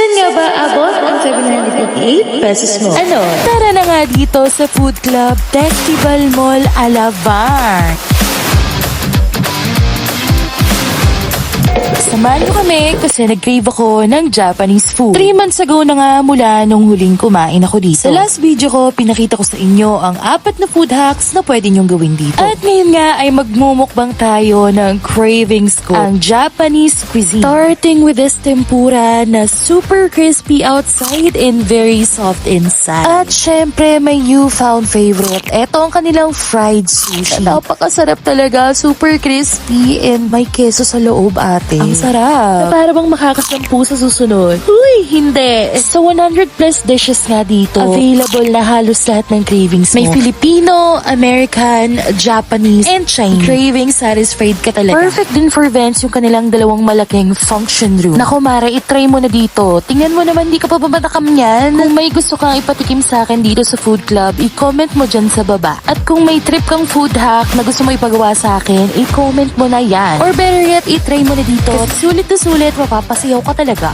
Saan nga ba abot ang 788 pesos mo? Ano? Tara na nga dito sa Food Club Festival Mall Alabang. Samahan nyo kami kasi nag-crave ako ng Japanese food. 3 months ago na nga mula nung huling kumain ako dito. Sa last video ko, pinakita ko sa inyo ang 4 na food hacks na pwede nyong gawin dito. At ngayon nga ay magmumukbang tayo ng cravings ko, ang Japanese cuisine. Starting with this tempura na super crispy outside and very soft inside. At syempre, may newfound favorite. Ito ang kanilang fried sushi. Napakasarap talaga, super crispy and may keso sa loob, ate. Ang sarap. Para bang makakasampu sa susunod. Uy, hindi. Sa 100 plus dishes nga dito, available na halos lahat ng cravings mo. May Filipino, American, Japanese, and Chinese. Craving satisfied ka talaga. Perfect din for events yung kanilang dalawang malaking function room. Naku Mara, itry mo na dito. Tingnan mo naman, di ka pa matakam yan. Kung may gusto kang ipatikim sa akin dito sa food club, i-comment mo dyan sa baba. At kung may trip kang food hack na gusto mo ipagawa sa akin, i-comment mo na yan. Or better yet, itry mo na dito. Sulit na sulit, mapapasayaw ka talaga.